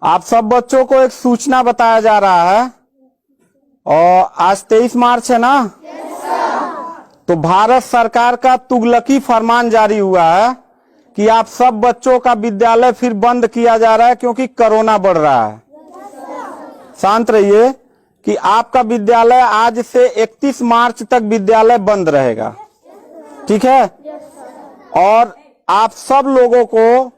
आप सब बच्चों को एक सूचना बताया जा रहा है और आज 23 मार्च है ना। तो भारत सरकार का तुगलकी फरमान जारी हुआ है कि आप सब बच्चों का विद्यालय फिर बंद किया जा रहा है क्योंकि कोरोना बढ़ रहा है। शांत रहिए कि आपका विद्यालय आज से 31 मार्च तक विद्यालय बंद रहेगा, ठीक है। और आप सब लोगों को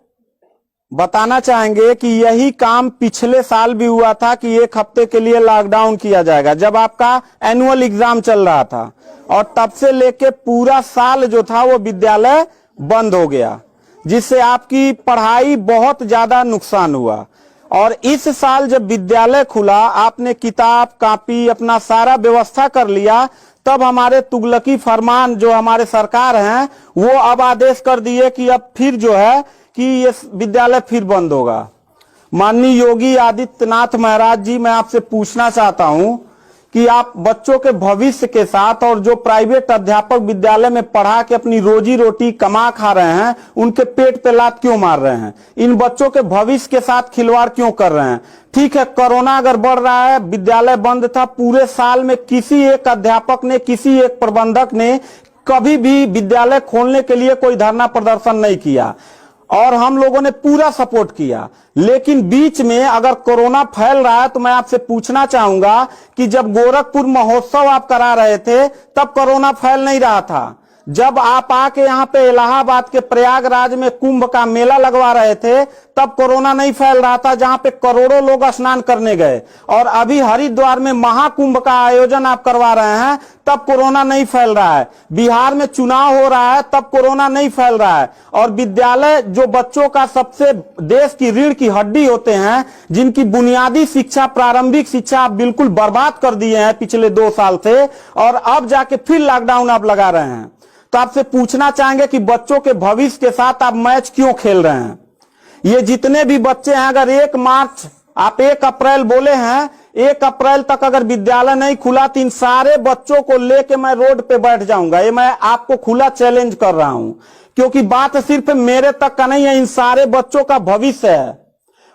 बताना चाहेंगे कि यही काम पिछले साल भी हुआ था कि एक हफ्ते के लिए लॉकडाउन किया जाएगा जब आपका एनुअल एग्जाम चल रहा था, और तब से लेके पूरा साल जो था वो विद्यालय बंद हो गया, जिससे आपकी पढ़ाई बहुत ज्यादा नुकसान हुआ। और इस साल जब विद्यालय खुला, आपने किताब कॉपी अपना सारा व्यवस्था कर लिया, तब हमारे तुगलकी फरमान जो हमारे सरकार हैं वो अब आदेश कर दिए कि अब फिर जो है कि ये विद्यालय फिर बंद होगा। माननीय योगी आदित्यनाथ महाराज जी, मैं आपसे पूछना चाहता हूं कि आप बच्चों के भविष्य के साथ और जो प्राइवेट अध्यापक विद्यालय में पढ़ा के अपनी रोजी रोटी कमा खा रहे हैं, उनके पेट पे लात क्यों मार रहे हैं? इन बच्चों के भविष्य के साथ खिलवाड़ क्यों कर रहे हैं? ठीक है, कोरोना अगर बढ़ रहा है, विद्यालय बंद था, पूरे साल में किसी एक अध्यापक ने, किसी एक प्रबंधक ने कभी भी विद्यालय खोलने के लिए कोई धरना प्रदर्शन नहीं किया और हम लोगों ने पूरा सपोर्ट किया। लेकिन बीच में अगर कोरोना फैल रहा है तो मैं आपसे पूछना चाहूंगा कि जब गोरखपुर महोत्सव आप करा रहे थे तब कोरोना फैल नहीं रहा था। जब आप आके यहाँ पे इलाहाबाद के प्रयागराज में कुंभ का मेला लगवा रहे थे तब कोरोना नहीं फैल रहा था, जहां पे करोड़ों लोग स्नान करने गए। और अभी हरिद्वार में महाकुंभ का आयोजन आप करवा रहे हैं तब कोरोना नहीं फैल रहा है। बिहार में चुनाव हो रहा है तब कोरोना नहीं फैल रहा है। और विद्यालय जो बच्चों का सबसे देश की रीढ़ की हड्डी होते हैं, जिनकी बुनियादी शिक्षा, प्रारंभिक शिक्षा आप बिल्कुल बर्बाद कर दिए हैं पिछले 2 साल से, और अब जाके फिर लॉकडाउन आप लगा रहे हैं। तो आपसे पूछना चाहेंगे कि बच्चों के भविष्य के साथ आप मैच क्यों खेल रहे हैं? ये जितने भी बच्चे हैं, अगर 1 मार्च आप 1 अप्रैल बोले हैं, 1 अप्रैल तक अगर विद्यालय नहीं खुला तो इन सारे बच्चों को लेके मैं रोड पे बैठ जाऊंगा। ये मैं आपको खुला चैलेंज कर रहा हूं, क्योंकि बात सिर्फ मेरे तक का नहीं है, इन सारे बच्चों का भविष्य है।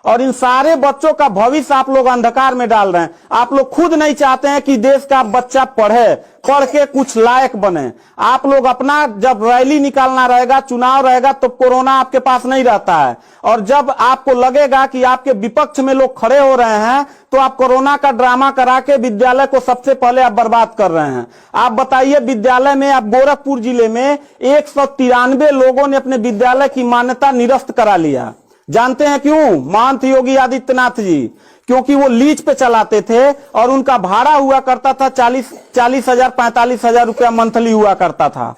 और इन सारे बच्चों का भविष्य आप लोग अंधकार में डाल रहे हैं। आप लोग खुद नहीं चाहते हैं कि देश का बच्चा पढ़े, पढ़ के कुछ लायक बने। आप लोग अपना, जब रैली निकालना रहेगा, चुनाव रहेगा, तो कोरोना आपके पास नहीं रहता है। और जब आपको लगेगा कि आपके विपक्ष में लोग खड़े हो रहे हैं तो आप कोरोना का ड्रामा करा के विद्यालय को सबसे पहले आप बर्बाद कर रहे हैं। आप बताइए, विद्यालय में, आप गोरखपुर जिले में 193 लोगों ने अपने विद्यालय की मान्यता निरस्त करा लिया। जानते हैं क्यों? महंत योगी आदित्यनाथ जी, क्योंकि वो लीज पे चलाते थे और उनका भाड़ा हुआ करता था 40,000 45,000 रुपया मंथली हुआ करता था।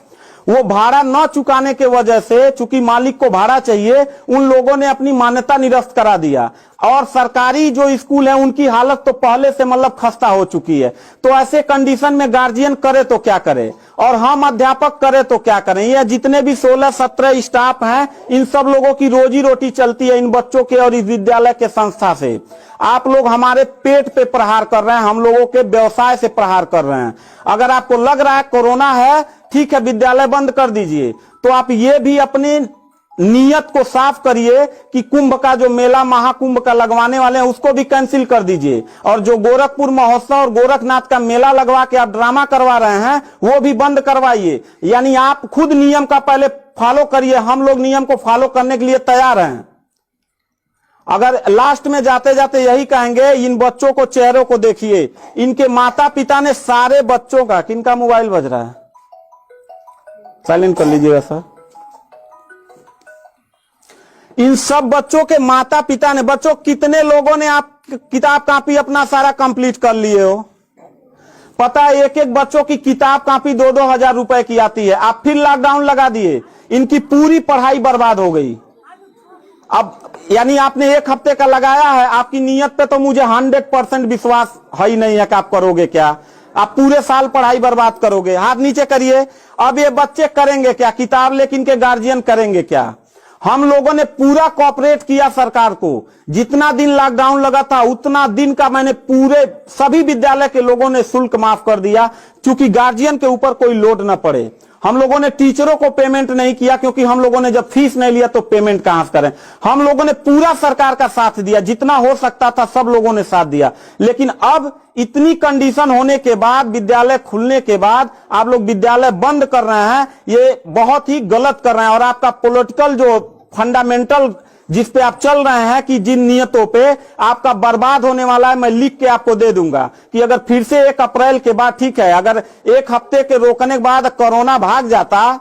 वो भाड़ा न चुकाने के वजह से, चूंकि मालिक को भाड़ा चाहिए, उन लोगों ने अपनी मान्यता निरस्त करा दिया। और सरकारी जो स्कूल है उनकी हालत तो पहले से मतलब खस्ता हो चुकी है। तो ऐसे कंडीशन में गार्जियन करे तो क्या करे, और हम अध्यापक करे तो क्या करें? ये जितने भी 16-17 स्टाफ हैं, इन सब लोगों की रोजी रोटी चलती है इन बच्चों के और इस विद्यालय के संस्था से। आप लोग हमारे पेट पे प्रहार कर रहे हैं, हम लोगों के व्यवसाय से प्रहार कर रहे हैं। अगर आपको लग रहा है कोरोना है, ठीक है, विद्यालय बंद कर दीजिए, तो आप ये भी अपनी नियत को साफ करिए कि कुंभ का जो मेला, महाकुंभ का लगवाने वाले हैं, उसको भी कैंसिल कर दीजिए। और जो गोरखपुर महोत्सव और गोरखनाथ का मेला लगवा के आप ड्रामा करवा रहे हैं, वो भी बंद करवाइए। यानी आप खुद नियम का पहले फॉलो करिए, हम लोग नियम को फॉलो करने के लिए तैयार हैं। अगर लास्ट में जाते जाते यही कहेंगे, इन बच्चों को, चेहरों को देखिए, इनके माता पिता ने सारे बच्चों का, किनका मोबाइल बज रहा है, साइलेंट कर लीजिएगा सर। इन सब बच्चों के माता पिता ने, बच्चों कितने लोगों ने आप किताब कॉपी अपना सारा कंप्लीट कर लिए हो? पता है, एक एक बच्चों की किताब कॉपी 2-2 हजार रुपए की आती है। आप फिर लॉकडाउन लगा दिए, इनकी पूरी पढ़ाई बर्बाद हो गई। अब यानी आपने 1 हफ्ते का लगाया है, आपकी नीयत पे तो मुझे 100% विश्वास है ही नहीं है कि आप करोगे क्या। आप पूरे साल पढ़ाई बर्बाद करोगे। हाथ नीचे करिए। अब ये बच्चे करेंगे क्या? किताब लेकिन के गार्जियन करेंगे क्या? हम लोगों ने पूरा कोऑपरेट किया सरकार को। जितना दिन लॉकडाउन लगा था उतना दिन का मैंने पूरे सभी विद्यालय के लोगों ने शुल्क माफ कर दिया, क्योंकि गार्जियन के ऊपर कोई लोड न पड़े। हम लोगों ने टीचरों को पेमेंट नहीं किया, क्योंकि हम लोगों ने जब फीस नहीं लिया तो पेमेंट कहां से करें। हम लोगों ने पूरा सरकार का साथ दिया, जितना हो सकता था सब लोगों ने साथ दिया। लेकिन अब इतनी कंडीशन होने के बाद, विद्यालय खुलने के बाद आप लोग विद्यालय बंद कर रहे हैं, ये बहुत ही गलत कर रहे हैं। और आपका पॉलिटिकल जो फंडामेंटल जिस पे आप चल रहे हैं कि जिन नियतों पे आपका बर्बाद होने वाला है, मैं लिख के आपको दे दूंगा कि अगर फिर से 1 अप्रैल के बाद, ठीक है, अगर 1 हफ्ते के रोकने के बाद कोरोना भाग जाता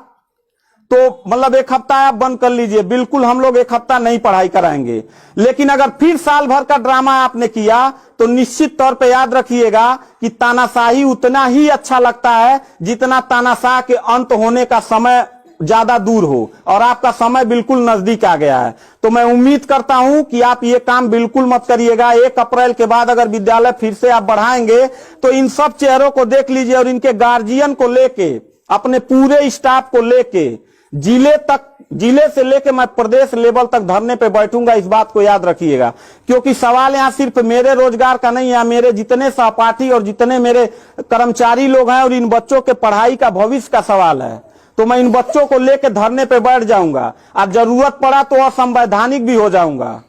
तो मतलब 1 हफ्ता आप बंद कर लीजिए, बिल्कुल हम लोग 1 हफ्ता नहीं पढ़ाई कराएंगे। लेकिन अगर फिर साल भर का ड्रामा आपने किया तो निश्चित तौर पे याद रखिएगा कि तानाशाही उतना ही अच्छा लगता है जितना तानाशाह के अंत होने का समय ज्यादा दूर हो, और आपका समय बिल्कुल नजदीक आ गया है। तो मैं उम्मीद करता हूं कि आप ये काम बिल्कुल मत करिएगा। 1 अप्रैल के बाद अगर विद्यालय फिर से आप बढ़ाएंगे तो इन सब चेहरों को देख लीजिए और इनके गार्जियन को लेके, अपने पूरे स्टाफ को लेके जिले से लेके मैं प्रदेश लेवल तक धरने पे बैठूंगा, इस बात को याद रखिएगा। क्योंकि सवाल यहां सिर्फ मेरे रोजगार का नहीं है, मेरे जितने सहपाठी और जितने मेरे कर्मचारी लोग हैं और इन बच्चों के पढ़ाई का भविष्य का सवाल है। तो मैं इन बच्चों को लेकर धरने पे बैठ जाऊंगा, और जरूरत पड़ा तो असंवैधानिक भी हो जाऊंगा।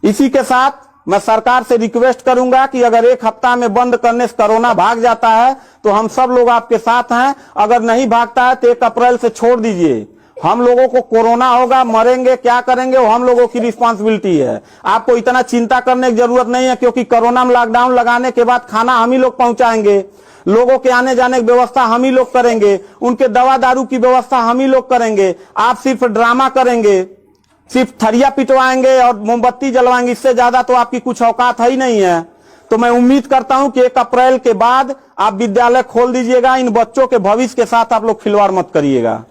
इसी के साथ मैं सरकार से रिक्वेस्ट करूंगा कि अगर 1 हफ्ता में बंद करने से कोरोना भाग जाता है तो हम सब लोग आपके साथ हैं, अगर नहीं भागता है तो 1 अप्रैल से छोड़ दीजिए। हम लोगों को कोरोना होगा, मरेंगे, क्या करेंगे वो हम लोगों की रिस्पांसिबिलिटी है। आपको इतना चिंता करने की जरूरत नहीं है, क्योंकि कोरोना में लॉकडाउन लगाने के बाद खाना हम ही लोग पहुंचाएंगे, लोगों के आने जाने की व्यवस्था हम ही लोग करेंगे, उनके दवा दारू की व्यवस्था हम ही लोग करेंगे। आप सिर्फ ड्रामा करेंगे, सिर्फ थरिया पिटवाएंगे और मोमबत्ती जलवाएंगे, इससे ज्यादा तो आपकी कुछ औकात है ही नहीं है। तो मैं उम्मीद करता हूं कि 1 अप्रैल के बाद आप विद्यालय खोल दीजिएगा। इन बच्चों के भविष्य के साथ आप लोग खिलवाड़ मत करिएगा।